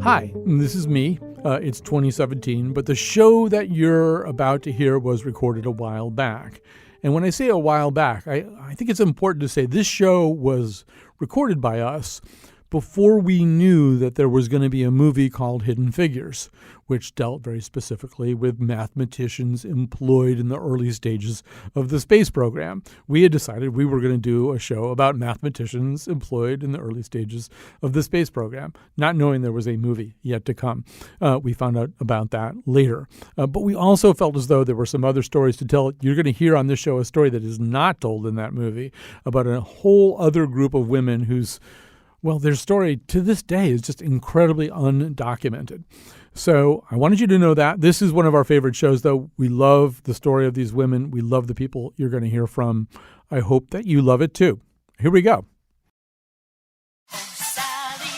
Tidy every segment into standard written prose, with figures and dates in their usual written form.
Hi, this is me. It's 2017, but the show that you're about to hear was recorded a while back. And when I say a while back, I think it's important to say this show was recorded by us before we knew that there was going to be a movie called Hidden Figures, which dealt very specifically with mathematicians employed in the early stages of the space program. We had decided we were going to do a show about mathematicians employed in the early stages of the space program, not knowing there was a movie yet to come. We found out about that later. But we also felt as though there were some other stories to tell. You're going to hear on this show a story that is not told in that movie about a whole other group of women whose their story to this day is just incredibly undocumented. So I wanted you to know that. This is one of our favorite shows, though. We love the story of these women. We love the people you're going to hear from. I hope that you love it, too. Here we go. Sally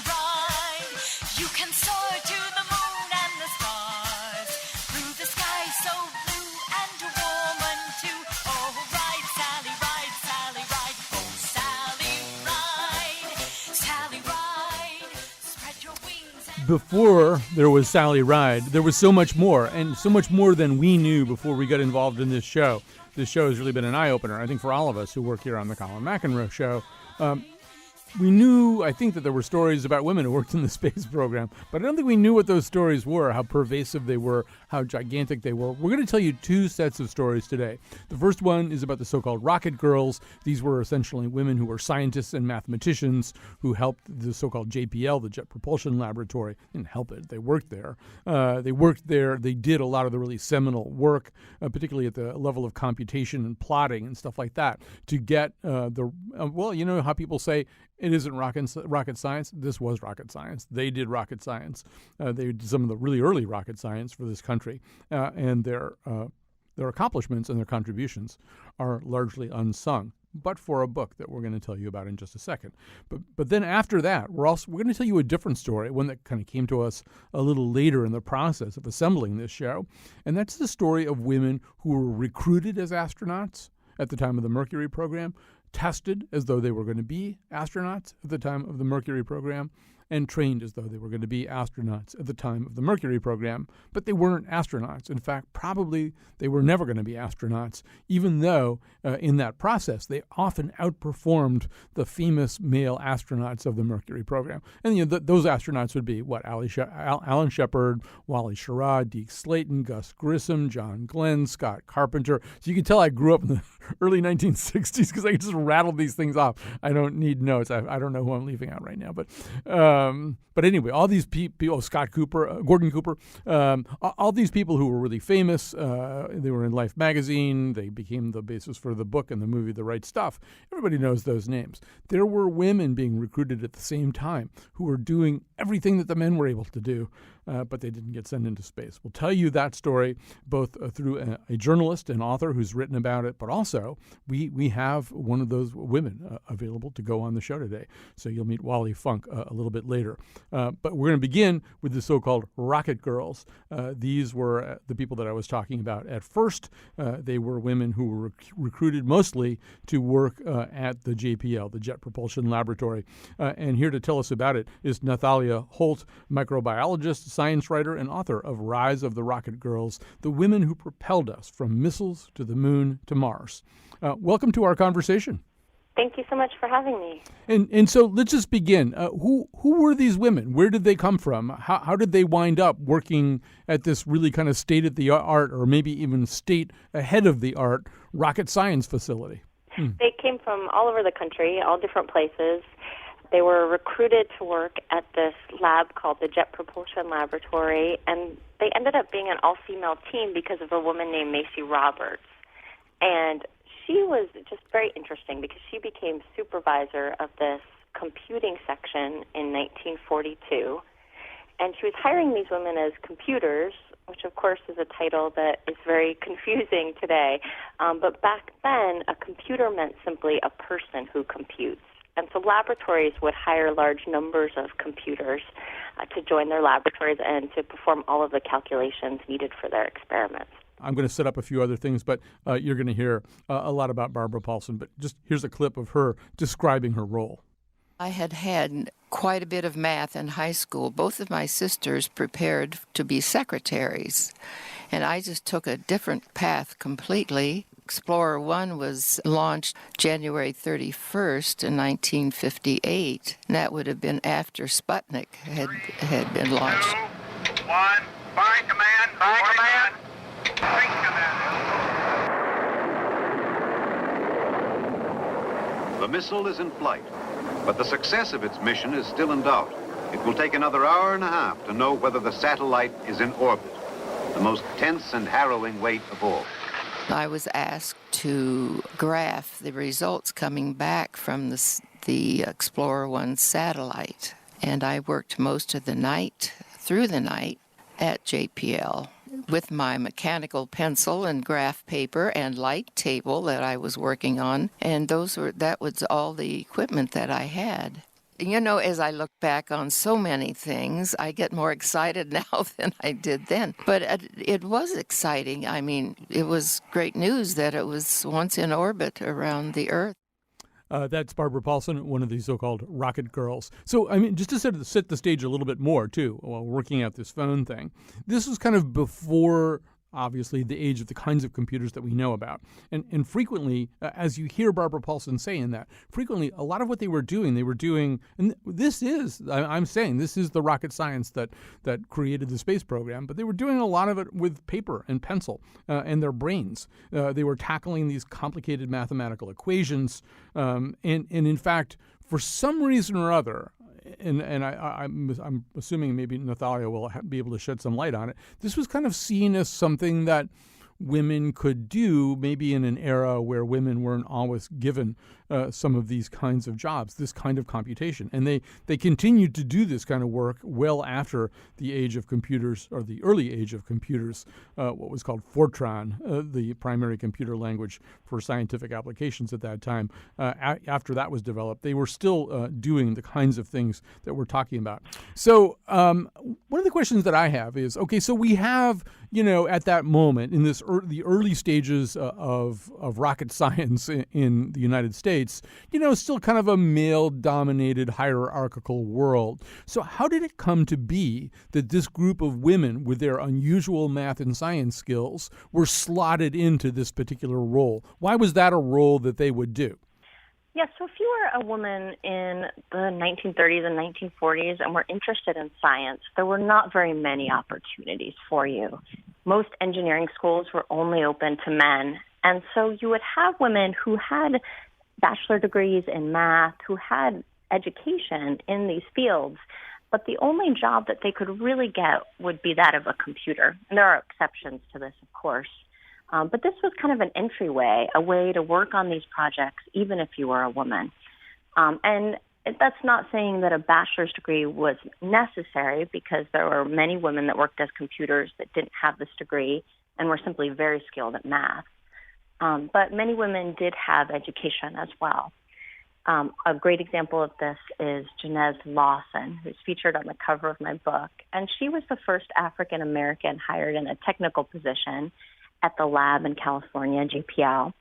ride, you can soar to the moon and the stars, through the sky so blue and a woman too. Oh, ride, Sally ride, oh, Sally ride, spread your wings. Before there was Sally Ride, there was so much more, and so much more than we knew before we got involved in this show. This show has really been an eye-opener, I think, for all of us who work here on the Colin McEnroe Show. We knew, I think, that there were stories about women who worked in the space program, but I don't think we knew what those stories were, how pervasive they were, how gigantic they were. We're going to tell you two sets of stories today. The first one is about the so-called rocket girls. These were essentially women who were scientists and mathematicians who helped the so-called JPL, the Jet Propulsion Laboratory. They didn't help it. They worked there. They did a lot of the really seminal work, particularly at the level of computation and plotting and stuff like that, to get you know how people say, it isn't rocket science. This was rocket science. They did rocket science. They did some of the really early rocket science for this country, and their accomplishments and their contributions are largely unsung, but for a book that we're going to tell you about in just a second. But then after that, we're going to tell you a different story, one that kind of came to us a little later in the process of assembling this show, and that's the story of women who were recruited as astronauts at the time of the Mercury program, tested as though they were going to be astronauts at the time of the Mercury program, and trained as though they were going to be astronauts at the time of the Mercury program, but they weren't astronauts. In fact, probably they were never going to be astronauts, even though in that process they often outperformed the famous male astronauts of the Mercury program. And those astronauts would be Alan Shepard, Wally Schirra, Deke Slayton, Gus Grissom, John Glenn, Scott Carpenter. So you can tell I grew up in the early 1960s because I can just rattle these things off. I don't need notes. I don't know who I'm leaving out right now, but anyway, all these people, Gordon Cooper, all these people who were really famous, they were in Life magazine, they became the basis for the book and the movie The Right Stuff. Everybody knows those names. There were women being recruited at the same time who were doing everything that the men were able to do, but they didn't get sent into space. We'll tell you that story both through a journalist, an author who's written about it, but also we have one of those women available to go on the show today. So you'll meet Wally Funk a little bit later. But we're going to begin with the so-called rocket girls. These were the people that I was talking about at first. They were women who were recruited mostly to work at the JPL, the Jet Propulsion Laboratory. And here to tell us about it is Nathalia Holt, microbiologist, science writer, and author of Rise of the Rocket Girls, the women who propelled us from missiles to the moon to Mars. Welcome to our conversation. Thank you so much for having me. And so let's just begin. Who were these women? Where did they come from? How did they wind up working at this really kind of state-of-the-art, or maybe even state ahead-of-the-art rocket science facility? They came from all over the country, all different places. They were recruited to work at this lab called the Jet Propulsion Laboratory, and they ended up being an all-female team because of a woman named Macy Roberts. And she was just very interesting because she became supervisor of this computing section in 1942. And she was hiring these women as computers, which of course is a title that is very confusing today. But back then, a computer meant simply a person who computes. And so laboratories would hire large numbers of computers to join their laboratories and to perform all of the calculations needed for their experiments. I'm going to set up a few other things, but you're going to hear a lot about Barbara Paulson. But just here's a clip of her describing her role. I had quite a bit of math in high school. Both of my sisters prepared to be secretaries, and I just took a different path completely. Explorer 1 was launched January 31st in 1958, and that would have been after Sputnik had been launched. 2, 1, firing command, firing command, sync command. The missile is in flight, but the success of its mission is still in doubt. It will take another hour and a half to know whether the satellite is in orbit, the most tense and harrowing wait of all. I was asked to graph the results coming back from the Explorer 1 satellite, and I worked most of the night, through the night, at JPL with my mechanical pencil and graph paper and light table that I was working on, and that was all the equipment that I had. You know, as I look back on so many things, I get more excited now than I did then. But it was exciting. I mean, it was great news that it was once in orbit around the Earth. That's Barbara Paulson, one of the so-called rocket girls. So, I mean, just to set the stage a little bit more, too, while working out this phone thing, this was kind of before, obviously, the age of the kinds of computers that we know about. And frequently, as you hear Barbara Paulson say in that, frequently, a lot of what they were doing, and I'm saying, this is the rocket science that created the space program, but they were doing a lot of it with paper and pencil and their brains. They were tackling these complicated mathematical equations, and in fact, for some reason or other, and I'm assuming maybe Nathalia will be able to shed some light on it. This was kind of seen as something that women could do, maybe in an era where women weren't always given some of these kinds of jobs, this kind of computation. And they continued to do this kind of work well after the age of computers, or the early age of computers, what was called Fortran, the primary computer language for scientific applications at that time. After that was developed, they were still doing the kinds of things that we're talking about. So one of the questions that I have is, okay, so we have, at that moment, in the early stages of rocket science in the United States, still kind of a male-dominated hierarchical world. So how did it come to be that this group of women with their unusual math and science skills were slotted into this particular role? Why was that a role that they would do? Yeah, so if you were a woman in the 1930s and 1940s and were interested in science, there were not very many opportunities for you. Most engineering schools were only open to men, and so you would have women who had bachelor degrees in math, who had education in these fields, but the only job that they could really get would be that of a computer. And there are exceptions to this, of course. But this was kind of an entryway, a way to work on these projects, even if you were a woman. And that's not saying that a bachelor's degree was necessary, because there were many women that worked as computers that didn't have this degree and were simply very skilled at math. But many women did have education as well. A great example of this is Janez Lawson, who's featured on the cover of my book. And she was the first African American hired in a technical position at the lab in California, JPL.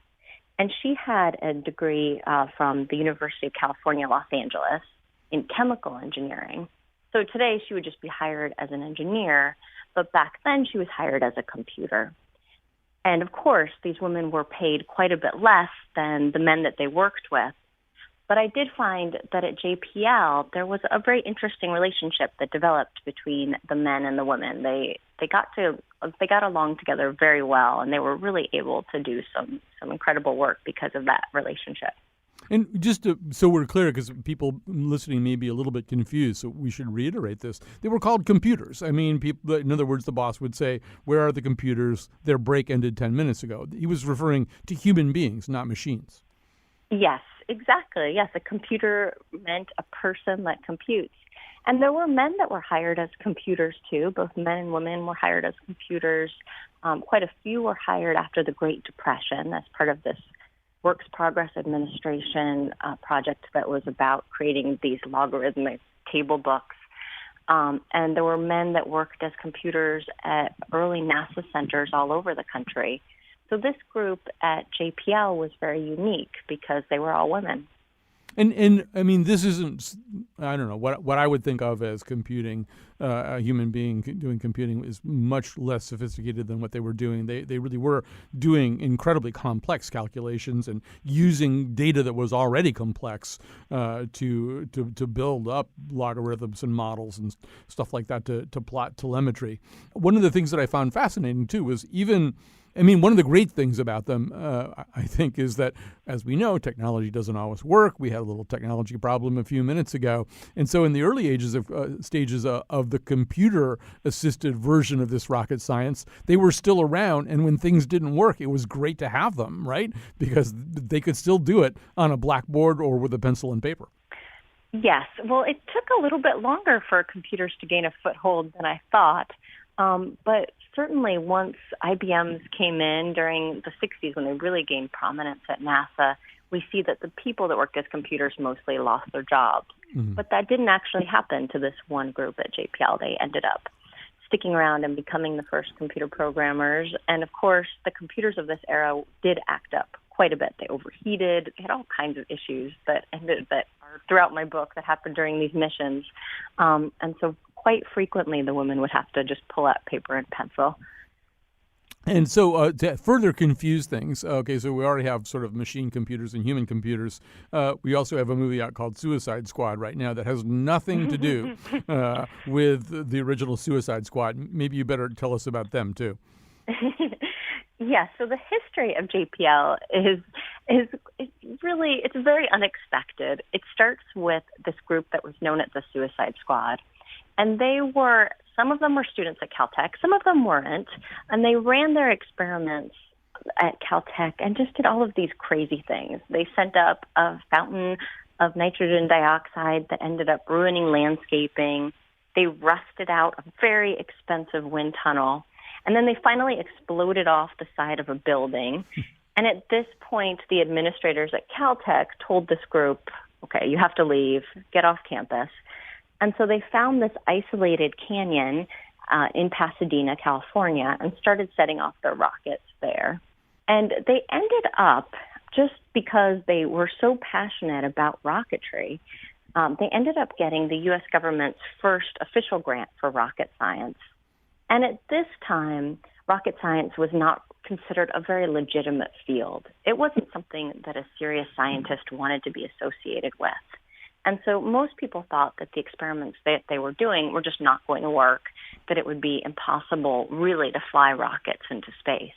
And she had a degree from the University of California, Los Angeles, in chemical engineering. So today she would just be hired as an engineer, but back then she was hired as a computer. And of course, these women were paid quite a bit less than the men that they worked with. But I did find that at JPL, there was a very interesting relationship that developed between the men and the women. They got along together very well, and they were really able to do some incredible work because of that relationship. And just so we're clear, because people listening may be a little bit confused, so we should reiterate this. They were called computers. I mean, people, in other words, the boss would say, "Where are the computers? Their break ended 10 minutes ago." He was referring to human beings, not machines. Yes, exactly. Yes, a computer meant a person that computes. And there were men that were hired as computers, too. Both men and women were hired as computers. Quite a few were hired after the Great Depression as part of this Works Progress Administration project that was about creating these logarithmic table books. And there were men that worked as computers at early NASA centers all over the country. So this group at JPL was very unique because they were all women. And I mean, this isn't, I don't know, what I would think of as computing. A human being doing computing is much less sophisticated than what they were doing. They really were doing incredibly complex calculations and using data that was already complex to build up logarithms and models and stuff like that to plot telemetry. One of the things that I found fascinating too was one of the great things about them, I think, is that, as we know, technology doesn't always work. We had a little technology problem a few minutes ago. And so in the early stages of the computer-assisted version of this rocket science, they were still around. And when things didn't work, it was great to have them, right? Because they could still do it on a blackboard or with a pencil and paper. Yes. Well, it took a little bit longer for computers to gain a foothold than I thought. But certainly once IBMs came in during the 60s when they really gained prominence at NASA, we see that the people that worked as computers mostly lost their jobs. Mm-hmm. But that didn't actually happen to this one group at JPL. They ended up sticking around and becoming the first computer programmers. And of course, the computers of this era did act up quite a bit. They overheated. They had all kinds of issues that are throughout my book that happened during these missions. And so quite frequently, the women would have to just pull out paper and pencil. And so to further confuse things, okay, so we already have sort of machine computers and human computers. We also have a movie out called Suicide Squad right now that has nothing to do with the original Suicide Squad. Maybe you better tell us about them, too. Yes, so the history of JPL is really, it's very unexpected. It starts with this group that was known as the Suicide Squad. And some of them were students at Caltech, some of them weren't, and they ran their experiments at Caltech and just did all of these crazy things. They sent up a fountain of nitrogen dioxide that ended up ruining landscaping. They rusted out a very expensive wind tunnel, and then they finally exploded off the side of a building. And at this point, the administrators at Caltech told this group, okay, you have to leave, get off campus. And so they found this isolated canyon in Pasadena, California, and started setting off their rockets there. And they ended up, just because they were so passionate about rocketry, they ended up getting the U.S. government's first official grant for rocket science. And at this time, rocket science was not considered a very legitimate field. It wasn't something that a serious scientist wanted to be associated with. And so most people thought that the experiments that they were doing were just not going to work, that it would be impossible really to fly rockets into space.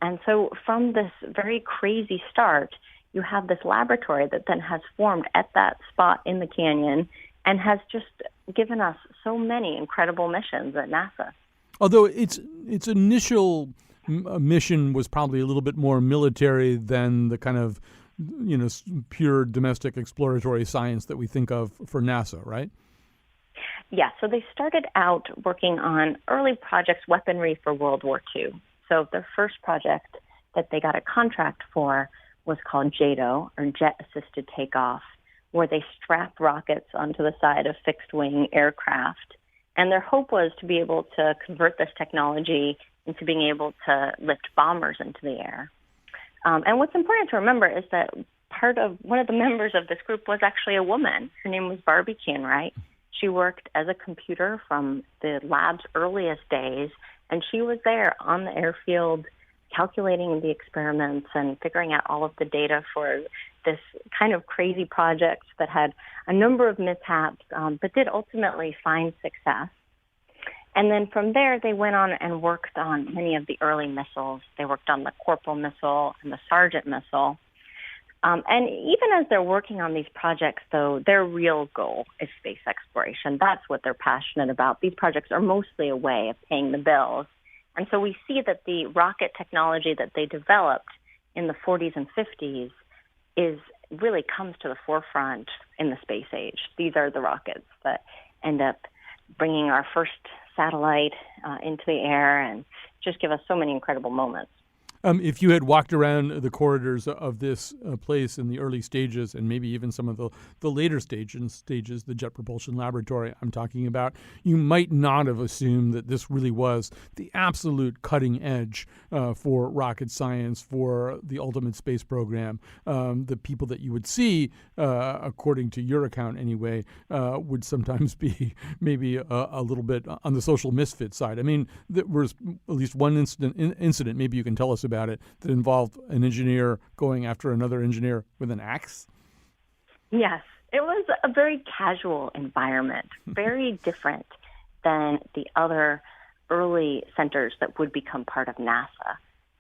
And so from this very crazy start, you have this laboratory that then has formed at that spot in the canyon and has just given us so many incredible missions at NASA. Although its initial mission was probably a little bit more military than the kind of pure domestic exploratory science that we think of for NASA, right? Yeah, so they started out working on early projects, weaponry for World War II. So the first project that they got a contract for was called JATO, or Jet Assisted Takeoff, where they strapped rockets onto the side of fixed-wing aircraft. And their hope was to be able to convert this technology into being able to lift bombers into the air. And what's important to remember is that one of the members of this group was actually a woman. Her name was Barbie Canwright. She worked as a computer from the lab's earliest days, and she was there on the airfield calculating the experiments and figuring out all of the data for this kind of crazy project that had a number of mishaps, but did ultimately find success. And then from there, they went on and worked on many of the early missiles. They worked on the Corporal missile and the Sergeant missile. And even as they're working on these projects, though, their real goal is space exploration. That's what they're passionate about. These projects are mostly a way of paying the bills. And so we see that the rocket technology that they developed in the 40s and 50s really comes to the forefront in the space age. These are the rockets that end up bringing our first satellite into the air and just give us so many incredible moments. If you had walked around the corridors of this place in the early stages, and maybe even some of the later stages, the Jet Propulsion Laboratory I'm talking about, you might not have assumed that this really was the absolute cutting edge for rocket science, for the ultimate space program. The people that you would see, according to your account anyway, would sometimes be maybe a little bit on the social misfit side. I mean, there was at least one incident, maybe you can tell us about it, that involved an engineer going after another engineer with an axe? Yes, it was a very casual environment, very different than the other early centers that would become part of NASA.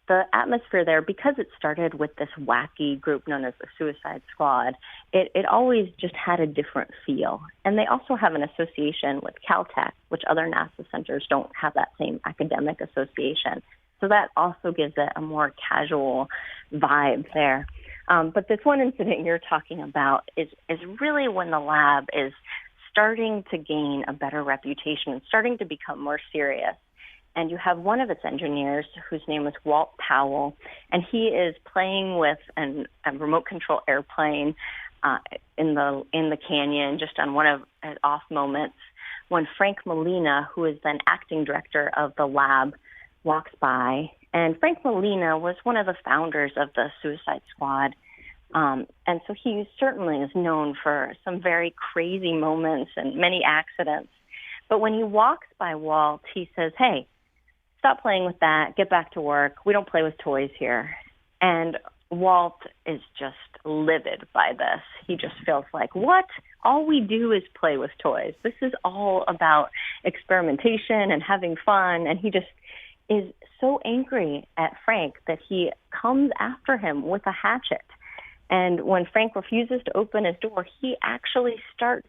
The atmosphere there, because it started with this wacky group known as the Suicide Squad, it always just had a different feel. And they also have an association with Caltech, which other NASA centers don't have that same academic association. So that also gives it a more casual vibe there. But this one incident you're talking about is really when the lab is starting to gain a better reputation, starting to become more serious. And you have one of its engineers whose name is Walt Powell, and he is playing with a remote control airplane in the canyon, just on one of his off moments, when Frank Molina, who is then acting director of the lab, walks by. And Frank Molina was one of the founders of the Suicide Squad. And so he certainly is known for some very crazy moments and many accidents. But when he walks by Walt, he says, "Hey, stop playing with that. Get back to work. We don't play with toys here." And Walt is just livid by this. He just feels like, what? All we do is play with toys. This is all about experimentation and having fun. And he just is so angry at Frank that he comes after him with a hatchet. And when Frank refuses to open his door, he actually starts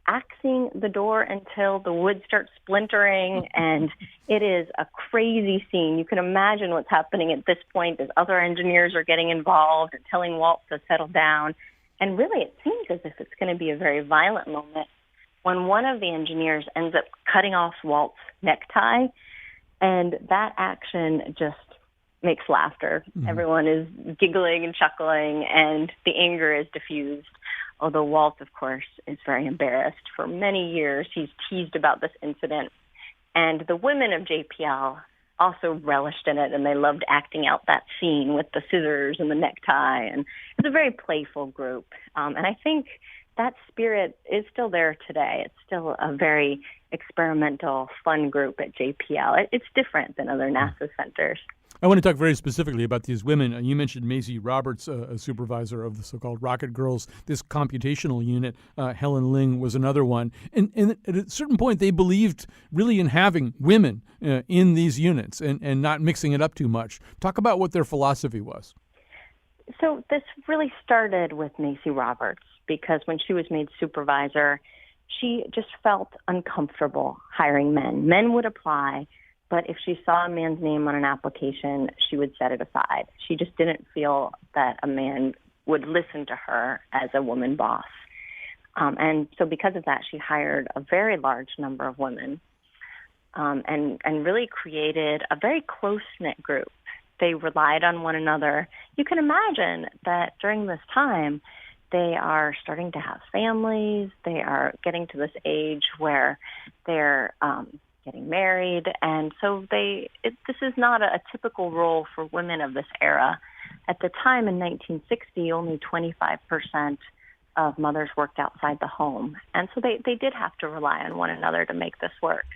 axing the door until the wood starts splintering, and it is a crazy scene. You can imagine what's happening at this point as other engineers are getting involved and telling Walt to settle down. And really, it seems as if it's going to be a very violent moment when one of the engineers ends up cutting off Walt's necktie, and that action just makes laughter. Mm-hmm. Everyone is giggling and chuckling, and the anger is diffused. Although Walt, of course, is very embarrassed. For many years, he's teased about this incident. And the women of JPL also relished in it, and they loved acting out that scene with the scissors and the necktie. And it's a very playful group. And I think that spirit is still there today. It's still a very experimental, fun group at JPL. It's different than other NASA centers. I want to talk very specifically about these women. You mentioned Maisie Roberts, a supervisor of the so-called Rocket Girls, this computational unit. Helen Ling was another one. And at a certain point, they believed really in having women in these units and not mixing it up too much. Talk about what their philosophy was. So this really started with Maisie Roberts, because when she was made supervisor, she just felt uncomfortable hiring men. Men would apply, but if she saw a man's name on an application, she would set it aside. She just didn't feel that a man would listen to her as a woman boss. And so because of that, she hired a very large number of women and really created a very close-knit group. They relied on one another. You can imagine that during this time, they are starting to have families. They are getting to this age where they're getting married. And so this is not a typical role for women of this era. At the time in 1960, only 25% of mothers worked outside the home. And so they did have to rely on one another to make this work.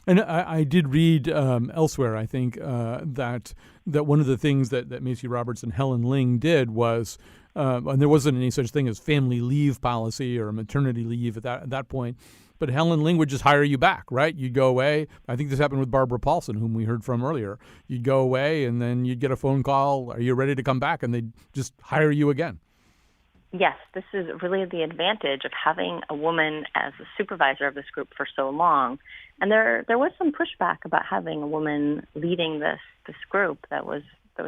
And I did read elsewhere, I think, that one of the things that Maisie Roberts and Helen Ling did was, and there wasn't any such thing as family leave policy or maternity leave at that point, but Helen Ling would just hire you back, right? You'd go away. I think this happened with Barbara Paulson, whom we heard from earlier. You'd go away, and then you'd get a phone call, "Are you ready to come back?" And they'd just hire you again. Yes, this is really the advantage of having a woman as a supervisor of this group for so long. And there was some pushback about having a woman leading this group that was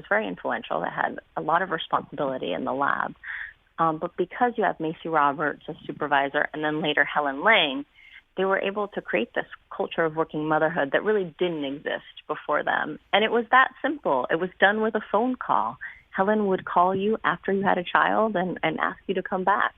very influential, that had a lot of responsibility in the lab. But because you have Maisie Roberts as supervisor and then later Helen Ling, they were able to create this culture of working motherhood that really didn't exist before them. And it was that simple. It was done with a phone call. Helen would call you after you had a child and ask you to come back.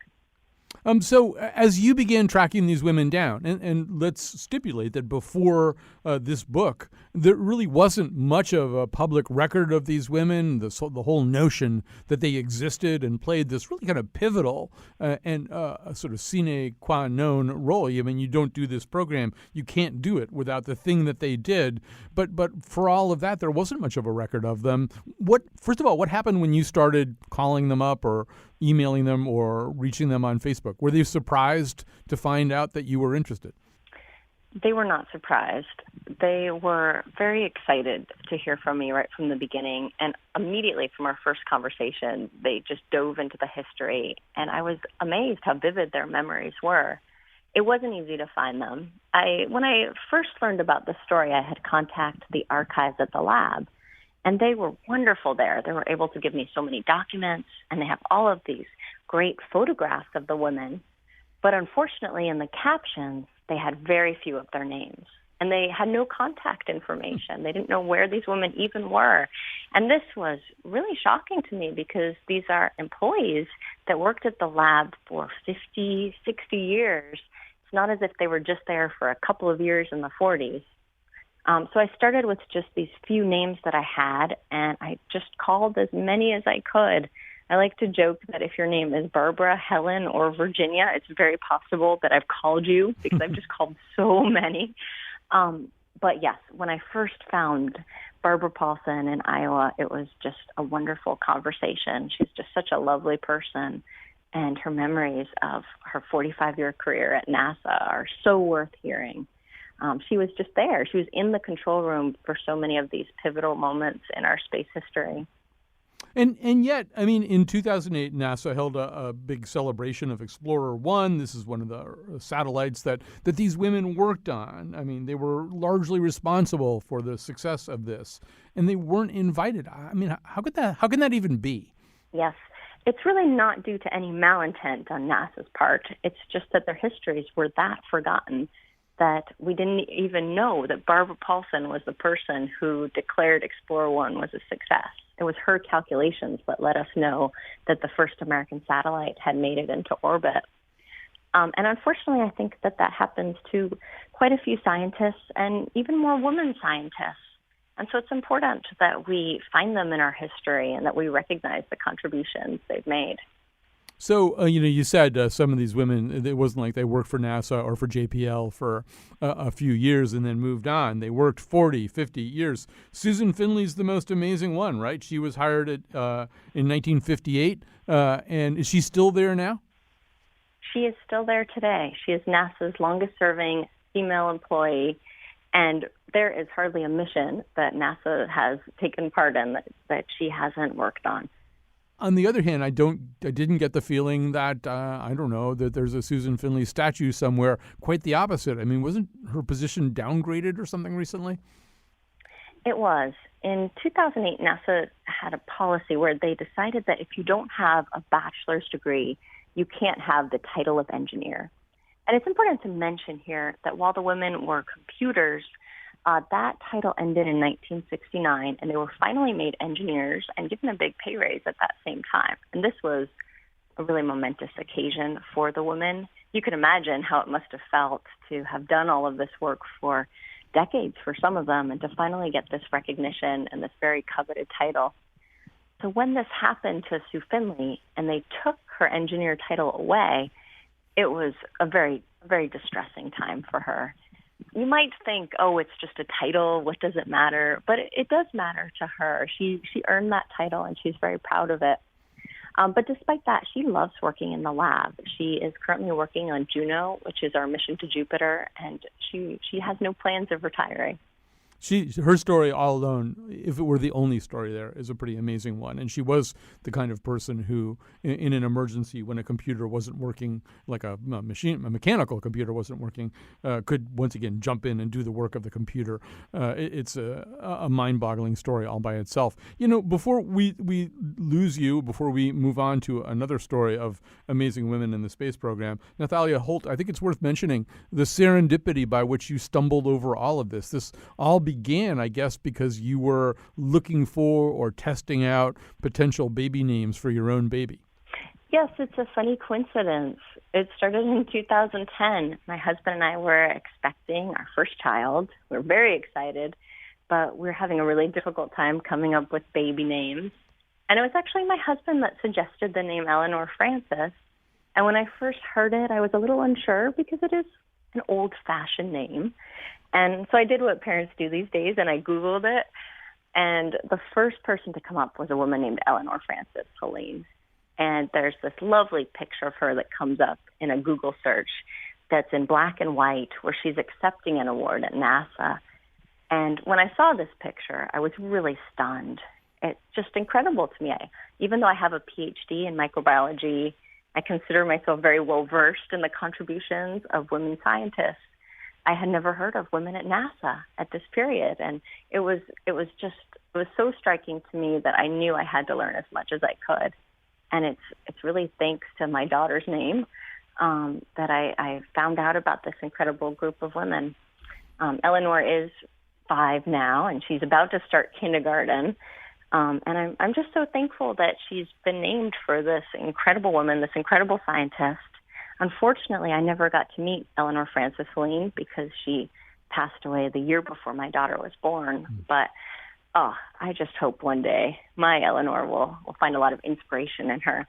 So as you began tracking these women down, and let's stipulate that before this book, there really wasn't much of a public record of these women, the whole notion that they existed and played this really kind of pivotal and a sort of sine qua non role. I mean, you don't do this program, you can't do it without the thing that they did. But for all of that, there wasn't much of a record of them. First of all, what happened when you started calling them up or emailing them or reaching them on Facebook? Were they surprised to find out that you were interested? They were not surprised. They were very excited to hear from me right from the beginning. And immediately from our first conversation, they just dove into the history. And I was amazed how vivid their memories were. It wasn't easy to find them. When I first learned about the story, I had contacted the archives at the lab. And they were wonderful there. They were able to give me so many documents, and they have all of these great photographs of the women. But unfortunately, in the captions, they had very few of their names. And they had no contact information. They didn't know where these women even were. And this was really shocking to me because these are employees that worked at the lab for 50, 60 years. It's not as if they were just there for a couple of years in the 40s. So I started with just these few names that I had, and I just called as many as I could. I like to joke that if your name is Barbara, Helen, or Virginia, it's very possible that I've called you because I've just called so many. But yes, when I first found Barbara Paulson in Iowa, it was just a wonderful conversation. She's just such a lovely person, and her memories of her 45-year career at NASA are so worth hearing. She was just there. She was in the control room for so many of these pivotal moments in our space history. And yet, I mean, in 2008, NASA held a big celebration of Explorer 1. This is one of the satellites that these women worked on. I mean, they were largely responsible for the success of this, and they weren't invited. I mean, how can that even be? Yes. It's really not due to any malintent on NASA's part. It's just that their histories were that forgotten that we didn't even know that Barbara Paulson was the person who declared Explorer 1 was a success. It was her calculations that let us know that the first American satellite had made it into orbit. And unfortunately, I think that happens to quite a few scientists and even more women scientists. And so it's important that we find them in our history and that we recognize the contributions they've made. So, you said some of these women, it wasn't like they worked for NASA or for JPL for a few years and then moved on. They worked 40, 50 years. Susan Finley's the most amazing one, right? She was hired in 1958. And is she still there now? She is still there today. She is NASA's longest-serving female employee. And there is hardly a mission that NASA has taken part in that she hasn't worked on. On the other hand, I didn't get the feeling that, that there's a Susan Finley statue somewhere. Quite the opposite. I mean, wasn't her position downgraded or something recently? It was. In 2008, NASA had a policy where they decided that if you don't have a bachelor's degree, you can't have the title of engineer. And it's important to mention here that while the women were computers, that title ended in 1969, and they were finally made engineers and given a big pay raise at that same time. And this was a really momentous occasion for the women. You can imagine how it must have felt to have done all of this work for decades for some of them and to finally get this recognition and this very coveted title. So when this happened to Sue Finley and they took her engineer title away, it was a very, very distressing time for her. You might think, oh, it's just a title, what does it matter? But it does matter to her. She earned that title, and she's very proud of it. But despite that, she loves working in the lab. She is currently working on Juno, which is our mission to Jupiter, and she has no plans of retiring. Her story all alone, if it were the only story there, is a pretty amazing one. And she was the kind of person who, in an emergency, when a computer wasn't working, like a mechanical computer wasn't working, could once again jump in and do the work of the computer. It's a mind-boggling story all by itself. Before we lose you, before we move on to another story of amazing women in the space program, Nathalia Holt, I think it's worth mentioning the serendipity by which you stumbled over all of this. This all began, I guess, because you were looking for or testing out potential baby names for your own baby. Yes, it's a funny coincidence. It started in 2010. My husband and I were expecting our first child. We were very excited, but we were having a really difficult time coming up with baby names. And it was actually my husband that suggested the name Eleanor Francis. And when I first heard it, I was a little unsure because it is an old-fashioned name. And so I did what parents do these days, and I Googled it. And the first person to come up was a woman named Eleanor Francis Helene. And there's this lovely picture of her that comes up in a Google search that's in black and white where she's accepting an award at NASA. And when I saw this picture, I was really stunned. It's just incredible to me. Even though I have a PhD in microbiology, I consider myself very well-versed in the contributions of women scientists. I had never heard of women at NASA at this period, and it was so striking to me that I knew I had to learn as much as I could. And it's really thanks to my daughter's name that I found out about this incredible group of women. Eleanor is 5 now, and she's about to start kindergarten. And I'm just so thankful that she's been named for this incredible woman, this incredible scientist. Unfortunately, I never got to meet Eleanor Francis Helene because she passed away the year before my daughter was born. But I just hope one day my Eleanor will find a lot of inspiration in her.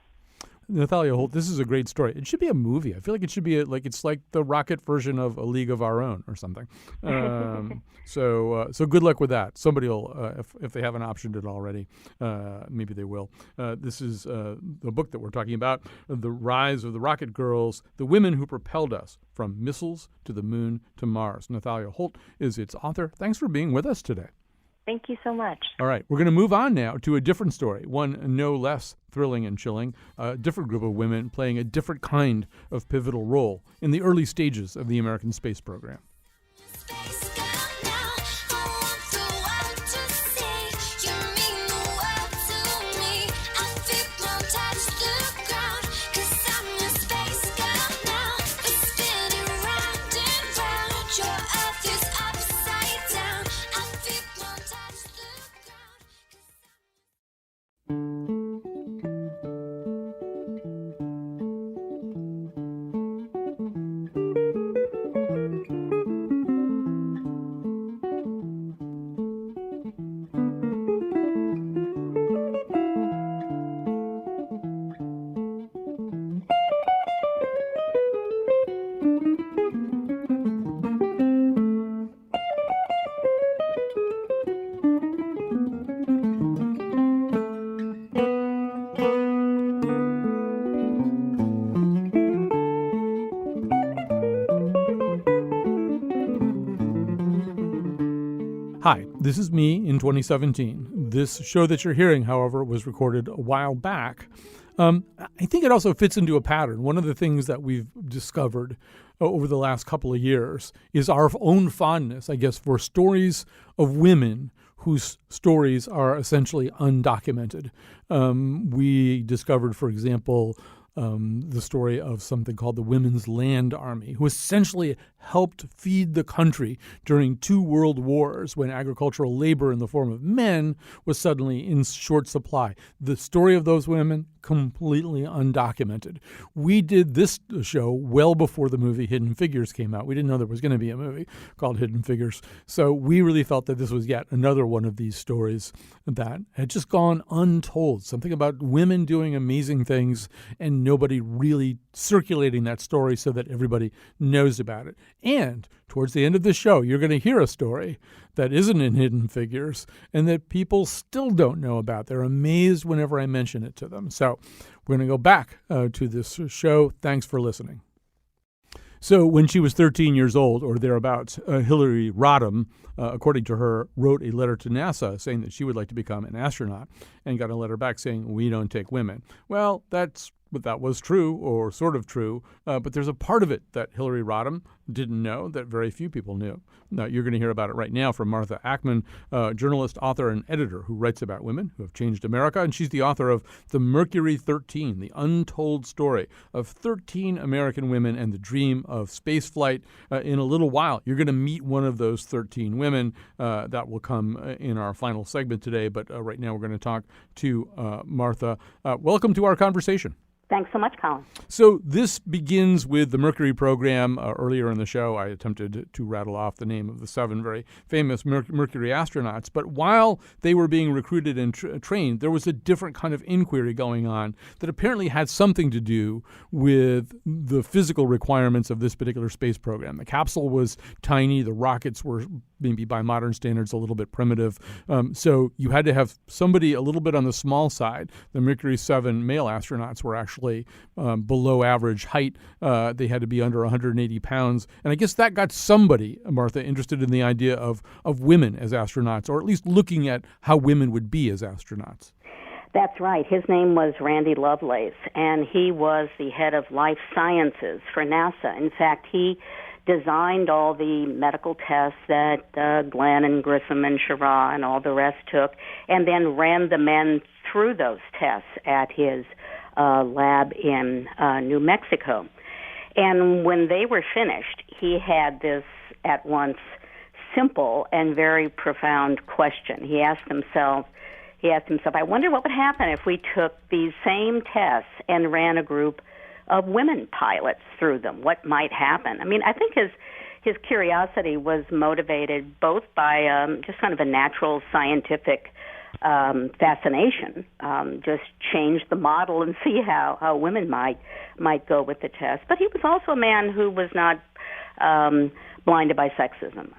Nathalia Holt, this is a great story. It should be a movie. I feel like it should be it's like the Rocket version of A League of Our Own or something. So good luck with that. Somebody will, if they haven't optioned it already, maybe they will. This is the book that we're talking about, The Rise of the Rocket Girls, the women who propelled us from missiles to the moon to Mars. Nathalia Holt is its author. Thanks for being with us today. Thank you so much. All right, we're going to move on now to a different story, one no less thrilling and chilling, a different group of women playing a different kind of pivotal role in the early stages of the American space program. Hi, this is me in 2017. This show that you're hearing, however, was recorded a while back. I think it also fits into a pattern. One of the things that we've discovered over the last couple of years is our own fondness, I guess, for stories of women whose stories are essentially undocumented. We discovered, for example, the story of something called the Women's Land Army, who essentially helped feed the country during 2 world wars when agricultural labor in the form of men was suddenly in short supply. The story of those women, completely undocumented. We did this show well before the movie Hidden Figures came out. We didn't know there was going to be a movie called Hidden Figures. So we really felt that this was yet another one of these stories that had just gone untold. Something about women doing amazing things and nobody really circulating that story so that everybody knows about it. And towards the end of the show, you're going to hear a story that isn't in Hidden Figures and that people still don't know about. They're amazed whenever I mention it to them. So we're going to go back to this show. Thanks for listening. So when she was 13 years old or thereabouts, Hillary Rodham, according to her, wrote a letter to NASA saying that she would like to become an astronaut and got a letter back saying, we don't take women. Well, that was true or sort of true, but there's a part of it that Hillary Rodham didn't know that very few people knew. Now, you're going to hear about it right now from Martha Ackman, journalist, author, and editor who writes about women who have changed America. And she's the author of The Mercury 13, the untold story of 13 American women and the dream of spaceflight. In a little while, you're going to meet one of those 13 women. That will come in our final segment today. But right now, we're going to talk to Martha. Welcome to our conversation. Thanks so much, Colin. So this begins with the Mercury program. Earlier in the show, I attempted to rattle off the name of the 7 very famous Mercury astronauts. But while they were being recruited and trained, there was a different kind of inquiry going on that apparently had something to do with the physical requirements of this particular space program. The capsule was tiny. The rockets were maybe by modern standards a little bit primitive. So you had to have somebody a little bit on the small side. The Mercury 7 male astronauts were actually below average height. They had to be under 180 pounds. And I guess that got somebody, Martha, interested in the idea of women as astronauts, or at least looking at how women would be as astronauts. That's right. His name was Randy Lovelace, and he was the head of life sciences for NASA. In fact, he designed all the medical tests that Glenn and Grissom and Schirra and all the rest took, and then ran the men through those tests at his lab in New Mexico. And when they were finished, he had this at once simple and very profound question. He asked himself, I wonder what would happen if we took these same tests and ran a group of women pilots through them. What might happen? I mean, I think his curiosity was motivated both by just kind of a natural scientific fascination, just change the model and see how women might go with the test. But he was also a man who was not blinded by sexism.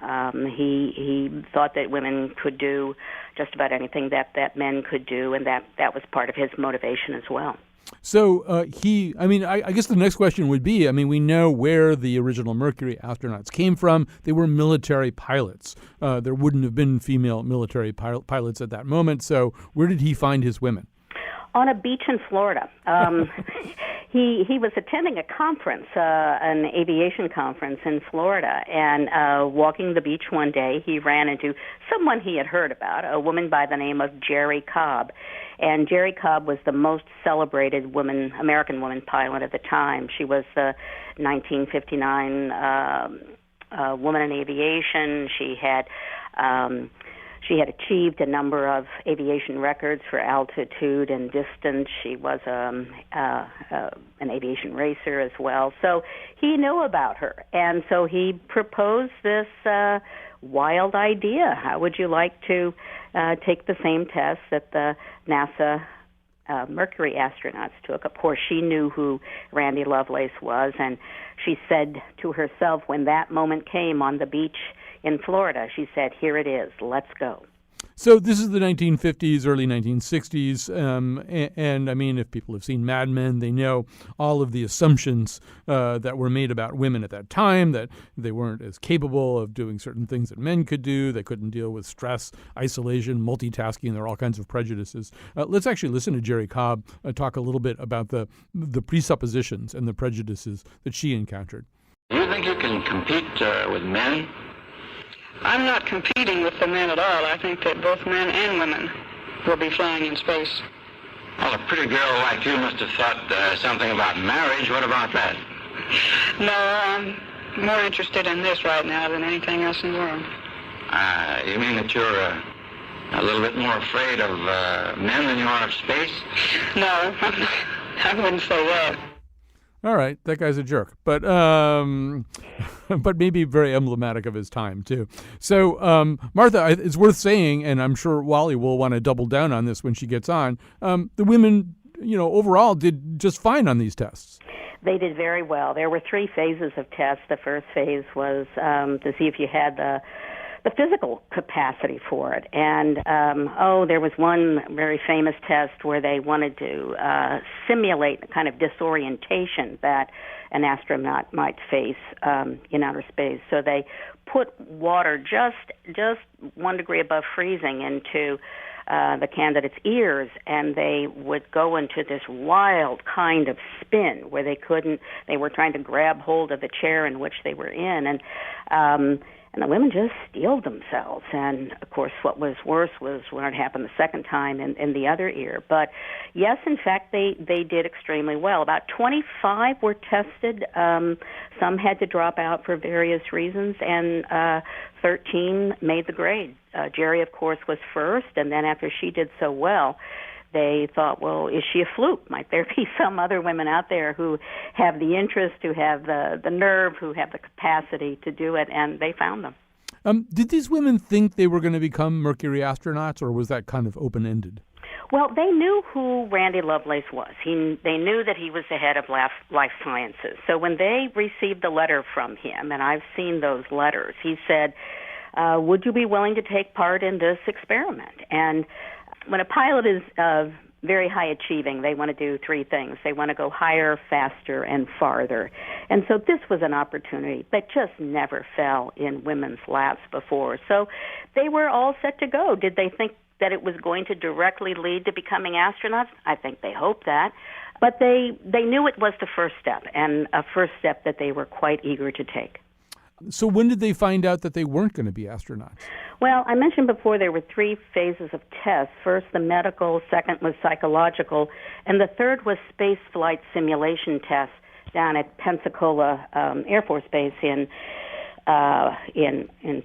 He thought that women could do just about anything that men could do, and that was part of his motivation as well. So I guess the next question would be, we know where the original Mercury astronauts came from. They were military pilots. There wouldn't have been female military pilots at that moment. So where did he find his women? On a beach in Florida. He was attending a conference, an aviation conference in Florida, and walking the beach one day, he ran into someone he had heard about, a woman by the name of Jerry Cobb. And Jerry Cobb was the most celebrated American woman pilot at the time. She was the 1959 woman in aviation. She had achieved a number of aviation records for altitude and distance. She was an aviation racer as well. So he knew about her. And so he proposed this wild idea. How would you like to take the same test that the NASA Mercury astronauts took? Of course, she knew who Randy Lovelace was, and she said to herself when that moment came on the beach in Florida, she said, here it is, let's go. So this is the 1950s, early 1960s, and if people have seen Mad Men, they know all of the assumptions that were made about women at that time, that they weren't as capable of doing certain things that men could do. They couldn't deal with stress, isolation, multitasking. There are all kinds of prejudices. Let's actually listen to Jerry Cobb talk a little bit about the presuppositions and the prejudices that she encountered. Do you think you can compete with men? I'm not competing with the men at all. I think that both men and women will be flying in space. Well, a pretty girl like you must have thought something about marriage. What about that? No, I'm more interested in this right now than anything else in the world. You mean that you're a little bit more afraid of men than you are of space? No, I wouldn't say that. All right, that guy's a jerk, but maybe very emblematic of his time too. So, Martha, it's worth saying, and I'm sure Wally will want to double down on this when she gets on. The women, overall did just fine on these tests. They did very well. There were 3 phases of tests. The first phase was to see if you had the the physical capacity for it. And, there was one very famous test where they wanted to simulate the kind of disorientation that an astronaut might face in outer space. So they put water just 1 degree above freezing into the candidate's ears, and they would go into this wild kind of spin where they were trying to grab hold of the chair in which they were in, and the women just steeled themselves. And of course, what was worse was when it happened the second time in the other ear. But yes, in fact, they did extremely well. About 25 were tested. Some had to drop out for various reasons, and 13 made the grade. Jerry, of course, was first, and then after she did so well, they thought, well, is she a fluke? Might there be some other women out there who have the interest, who have the nerve, who have the capacity to do it? And they found them. Did these women think they were going to become Mercury astronauts, or was that kind of open-ended? Well, they knew who Randy Lovelace was. They knew that he was the head of life sciences. So when they received the letter from him, and I've seen those letters, he said, would you be willing to take part in this experiment? And when a pilot is very high achieving, they want to do 3 things. They want to go higher, faster, and farther. And so this was an opportunity that just never fell in women's laps before. So they were all set to go. Did they think that it was going to directly lead to becoming astronauts? I think they hoped that. But they knew it was the first step, and a first step that they were quite eager to take. So when did they find out that they weren't going to be astronauts? Well, I mentioned before there were 3 phases of tests. First, the medical, second was psychological, and the third was space flight simulation tests down at Pensacola Air Force Base in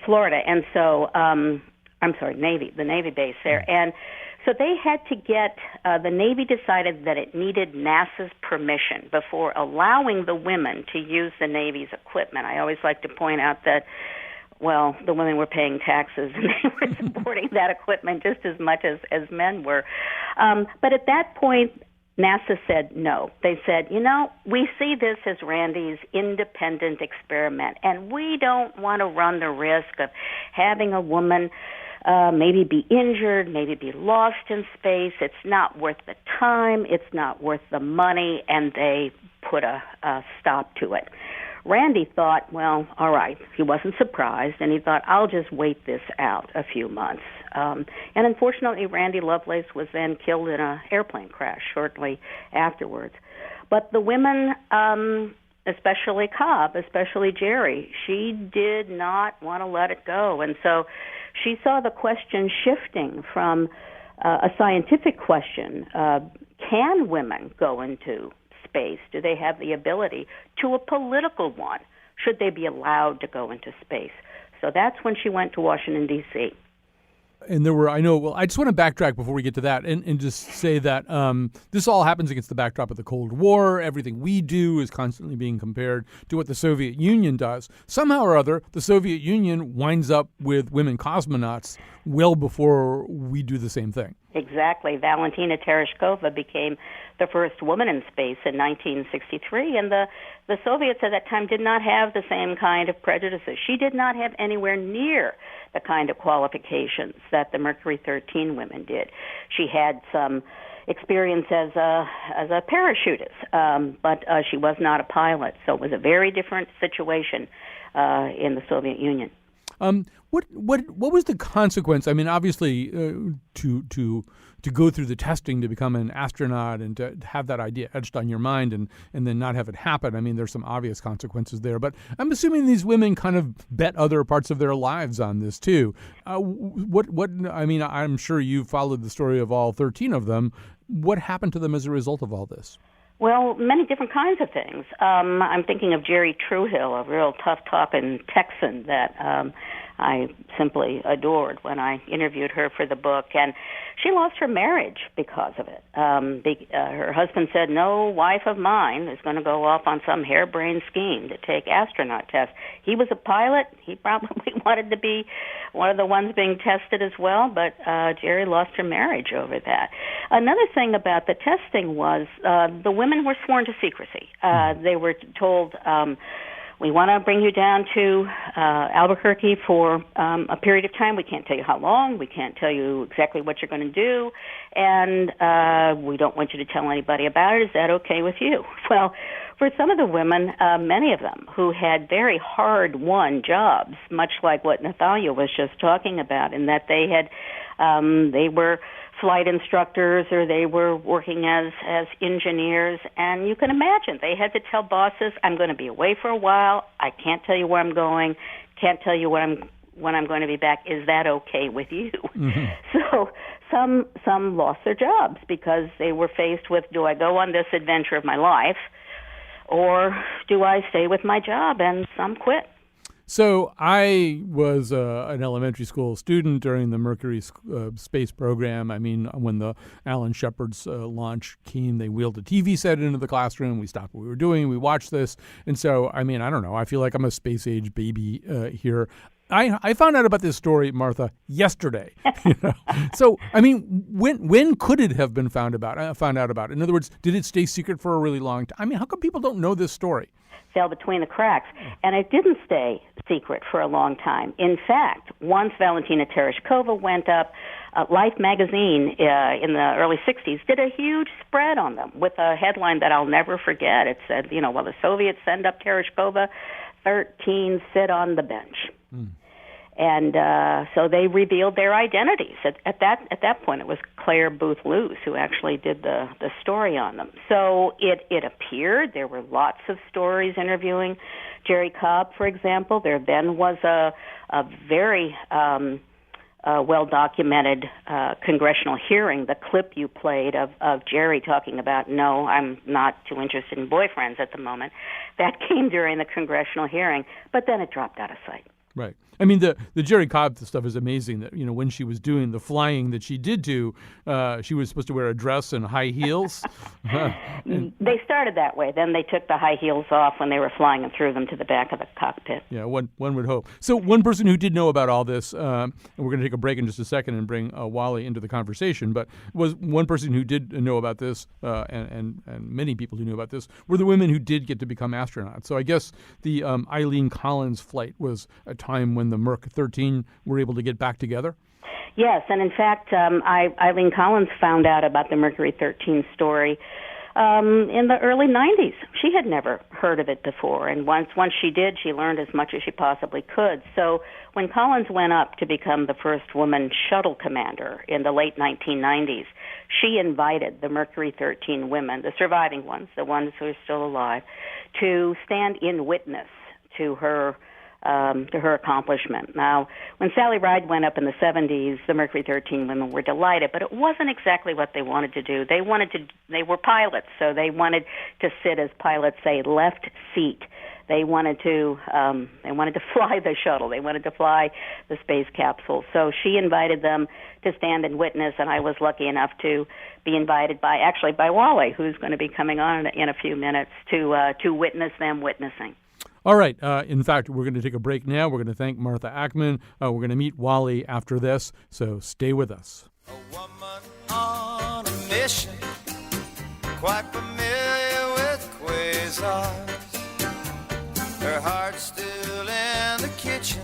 Florida. And so, the Navy base there. And so they had to get, the Navy decided that it needed NASA's permission before allowing the women to use the Navy's equipment. I always like to point out that, well, the women were paying taxes and they were supporting that equipment just as much as men were. But at that point, NASA said no. They said, we see this as Randy's independent experiment, and we don't want to run the risk of having a woman maybe be injured, maybe be lost in space. It's not worth the time. It's not worth the money, and they put a stop to it. Randy thought, well, all right. He wasn't surprised, and he thought, I'll just wait this out a few months. And unfortunately, Randy Lovelace was then killed in an airplane crash shortly afterwards. But the women, especially Cobb, especially Jerry, she did not want to let it go. And so she saw the question shifting from a scientific question, can women go into space? Do they have the ability? To a political one, should they be allowed to go into space? So that's when she went to Washington, D.C. And there were, I just want to backtrack before we get to that and just say that this all happens against the backdrop of the Cold War. Everything we do is constantly being compared to what the Soviet Union does. Somehow or other, the Soviet Union winds up with women cosmonauts well before we do the same thing. Exactly. Valentina Tereshkova became the first woman in space in 1963, and the Soviets at that time did not have the same kind of prejudices. She did not have anywhere near the kind of qualifications that the Mercury 13 women did. She had some experience as a parachutist, but she was not a pilot, so it was a very different situation in the Soviet Union. What was the consequence? I mean, obviously, to go through the testing to become an astronaut and to have that idea etched on your mind and then not have it happen. I mean, there's some obvious consequences there. But I'm assuming these women kind of bet other parts of their lives on this too. I mean, I'm sure you followed the story of all 13 of them. What happened to them as a result of all this? Well, many different kinds of things. I'm thinking of Jerry Truehill, a real tough-talking Texan that I simply adored when I interviewed her for the book. And she lost her marriage because of it. Her husband said, no wife of mine is going to go off on some harebrained scheme to take astronaut tests. He was a pilot. He probably wanted to be one of the ones being tested as well, but Jerry lost her marriage over that. Another thing about the testing was the women were sworn to secrecy. They were told, we want to bring you down to Albuquerque for a period of time. We can't tell you how long. We can't tell you exactly what you're going to do. And we don't want you to tell anybody about it. Is that okay with you? Well, for some of the women, many of them who had very hard-won jobs, much like what Nathalia was just talking about, in that they were flight instructors or they were working as engineers, and you can imagine they had to tell bosses, I'm going to be away for a while, I can't tell you where I'm going, can't tell you when I'm going to be back. Is that okay with you? Mm-hmm. So some lost their jobs because they were faced with, do I go on this adventure of my life or do I stay with my job? And some quit. So I was an elementary school student during the Mercury space program. I mean, when the Alan Shepard's launch came, they wheeled a TV set into the classroom. We stopped what we were doing. We watched this. And so, I mean, I don't know. I feel like I'm a space-age baby here. I found out about this story, Martha, yesterday. So, I mean, when could it have been found out about? In other words, did it stay secret for a really long time? I mean, how come people don't know this story? Fell between the cracks. And it didn't stay secret for a long time. In fact, once Valentina Tereshkova went up, Life magazine in the early 60s did a huge spread on them with a headline that I'll never forget. It said, while the Soviets send up Tereshkova, 13 sit on the bench. Mm. And so they revealed their identities. At that point, it was Claire Booth Luce who actually did the story on them. So it appeared there were lots of stories interviewing Jerry Cobb, for example. There then was a very well-documented congressional hearing, the clip you played of Jerry talking about, no, I'm not too interested in boyfriends at the moment. That came during the congressional hearing, but then it dropped out of sight. Right. I mean, the Jerry Cobb stuff is amazing that, when she was doing the flying that she did do, she was supposed to wear a dress and high heels. They started that way. Then they took the high heels off when they were flying and threw them to the back of the cockpit. Yeah, one would hope. So one person who did know about all this, and we're going to take a break in just a second and bring Wally into the conversation, but was one person who did know about this, and many people who knew about this, were the women who did get to become astronauts. So I guess the Eileen Collins flight was a time when the Merc 13 were able to get back together? Yes, and in fact, Eileen Collins found out about the Mercury 13 story in the early 90s. She had never heard of it before, and once she did, she learned as much as she possibly could. So when Collins went up to become the first woman shuttle commander in the late 1990s, she invited the Mercury 13 women, the surviving ones, the ones who are still alive, to stand in witness to her accomplishment. Now, when Sally Ride went up in the 70s, the Mercury 13 women were delighted, but it wasn't exactly what they wanted to do. They were pilots, so they wanted to sit, as pilots say, left seat. They wanted to fly the shuttle. They wanted to fly the space capsule. So she invited them to stand and witness, and I was lucky enough to be invited by Wally, who's going to be coming on in a few minutes, to witness them witnessing. All right. In fact, we're going to take a break now. We're going to thank Martha Ackman. We're going to meet Wally after this, so stay with us. A woman on a mission, quite familiar with quasars. Her heart's still in the kitchen,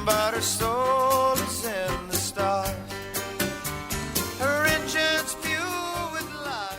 but her soul is in the stars. Her engine's fueled with logic.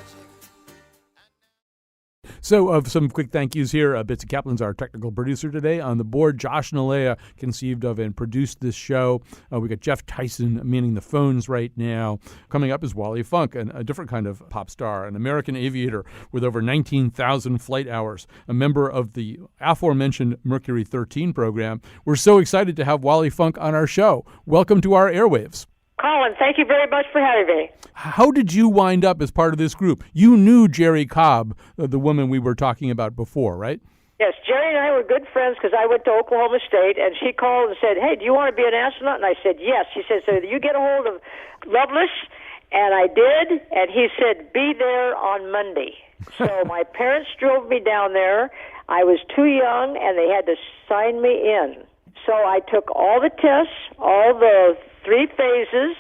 So some quick thank yous here. Bitsy Kaplan's our technical producer today. On the board, Josh Nalea conceived of and produced this show. We got Jeff Tyson manning the phones right now. Coming up is Wally Funk, a different kind of pop star, an American aviator with over 19,000 flight hours, a member of the aforementioned Mercury 13 program. We're so excited to have Wally Funk on our show. Welcome to our airwaves. Colin, thank you very much for having me. How did you wind up as part of this group? You knew Jerry Cobb, the woman we were talking about before, right? Yes, Jerry and I were good friends because I went to Oklahoma State, and she called and said, hey, do you want to be an astronaut? And I said, yes. She said, so you get a hold of Lovelace? And I did, and he said, be there on Monday. So my parents drove me down there. I was too young, and they had to sign me in. So I took all the tests, all the 3 phases,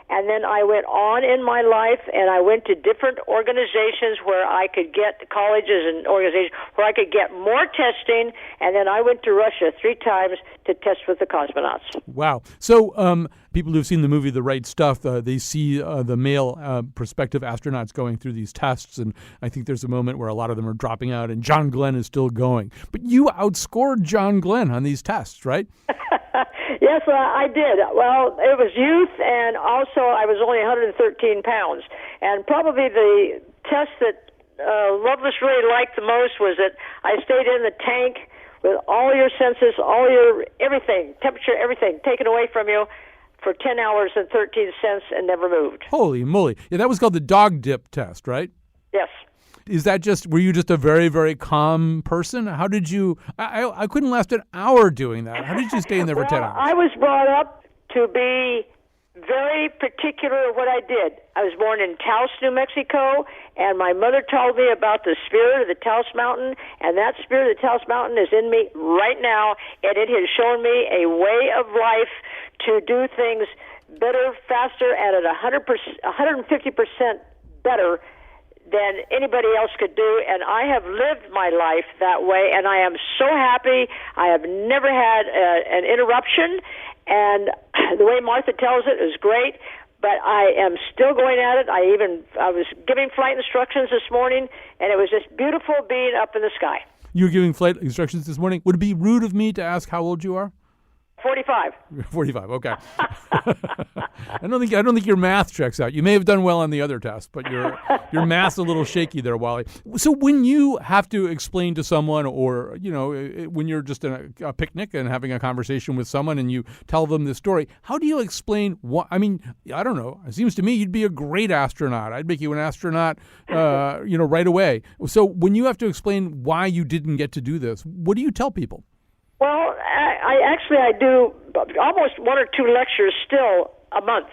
And then I went on in my life, and I went to different organizations where I could get, colleges and organizations, where I could get more testing, and then I went to Russia 3 times to test with the cosmonauts. Wow. So people who've seen the movie The Right Stuff, they see the male prospective astronauts going through these tests, and I think there's a moment where a lot of them are dropping out, and John Glenn is still going. But you outscored John Glenn on these tests, right? Yes, I did. Well, it was youth, and also I was only 113 pounds. And probably the test that Lovelace really liked the most was that I stayed in the tank with all your senses, all your everything, temperature, everything taken away from you for 10 hours and 13 cents and never moved. Holy moly. Yeah, that was called the dog dip test, right? Yes. Is that were you just a very, very calm person? How did you, I couldn't last an hour doing that. How did you stay in there for 10 hours? I was brought up to be very particular of what I did. I was born in Taos, New Mexico, and my mother told me about the spirit of the Taos Mountain, and that spirit of the Taos Mountain is in me right now, and it has shown me a way of life to do things better, faster, and at 150% better than anybody else could do, and I have lived my life that way, and I am so happy. I have never had an interruption, and the way Martha tells it is great, but I am still going at it. I was giving flight instructions this morning, and it was just beautiful being up in the sky. You were giving flight instructions this morning. Would it be rude of me to ask how old you are? 45. 45. Okay. I don't think your math checks out. You may have done well on the other test, but your math's a little shaky there, Wally. So when you have to explain to someone, or when you're just in a picnic and having a conversation with someone, and you tell them this story, how do you explain what? I mean, I don't know. It seems to me you'd be a great astronaut. I'd make you an astronaut, right away. So when you have to explain why you didn't get to do this, what do you tell people? Well, I do almost 1 or 2 lectures still a month,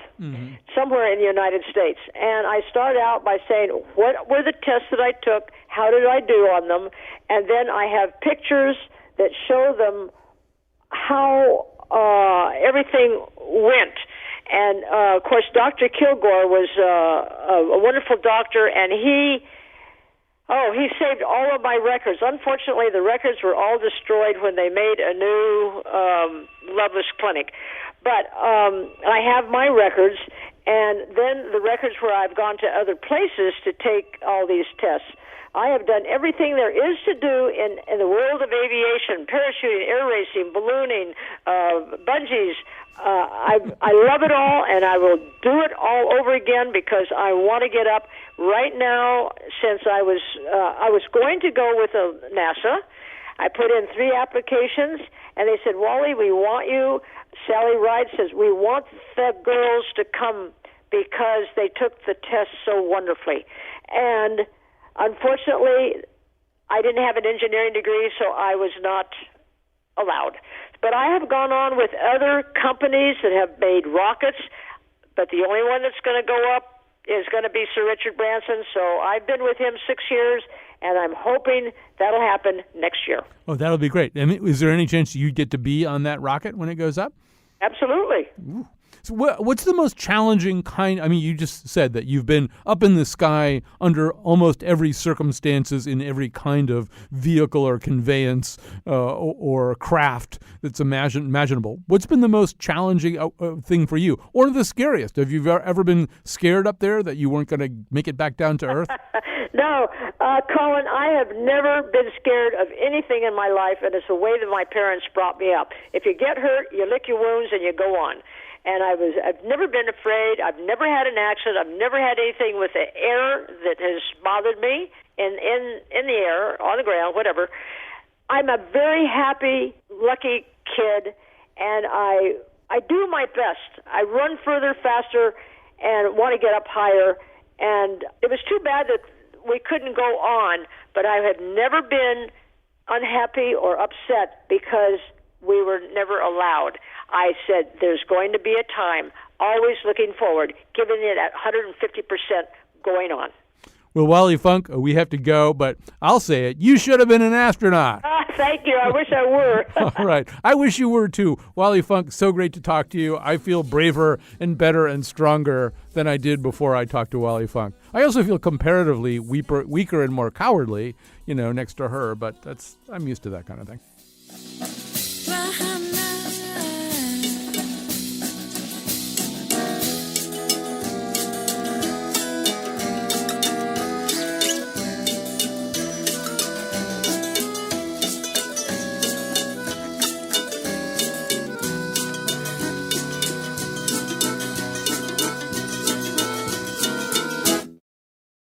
somewhere in the United States. And I start out by saying, what were the tests that I took? How did I do on them? And then I have pictures that show them how everything went. And, of course, Dr. Kilgore was a wonderful doctor, and he saved all of my records. Unfortunately, the records were all destroyed when they made a new Lovelace clinic. But I have my records, and then the records where I've gone to other places to take all these tests. I have done everything there is to do in the world of aviation: parachuting, air racing, ballooning, bungees. I love it all, and I will do it all over again because I want to get up. Right now, since I was going to go with NASA, I put in 3 applications, and they said, Wally, we want you. Sally Ride says, we want the girls to come because they took the test so wonderfully. And unfortunately, I didn't have an engineering degree, so I was not allowed. But I have gone on with other companies that have made rockets, but the only one that's going to go up is going to be Sir Richard Branson. So I've been with him 6 years, and I'm hoping that'll happen next year. Oh, that'll be great. I mean, is there any chance you get to be on that rocket when it goes up? Absolutely. Ooh. So what's the most challenging kind? I mean, you just said that you've been up in the sky under almost every circumstances in every kind of vehicle or conveyance or craft that's imaginable. What's been the most challenging thing for you, or the scariest? Have you ever been scared up there that you weren't going to make it back down to Earth? No, Colin, I have never been scared of anything in my life, and it's the way that my parents brought me up. If you get hurt, you lick your wounds and you go on. And I've never been afraid. I've never had an accident. I've never had anything with the air that has bothered me in the air, on the ground, whatever. I'm a very happy, lucky kid, and I do my best. I run further, faster, and want to get up higher. And it was too bad that we couldn't go on, but I have never been unhappy or upset because we were never allowed. I said, there's going to be a time, always looking forward, giving it at 150% going on. Well, Wally Funk, we have to go, but I'll say it. You should have been an astronaut. thank you. I wish I were. All right. I wish you were too. Wally Funk, so great to talk to you. I feel braver and better and stronger than I did before I talked to Wally Funk. I also feel comparatively weaker and more cowardly, next to her, but I'm used to that kind of thing.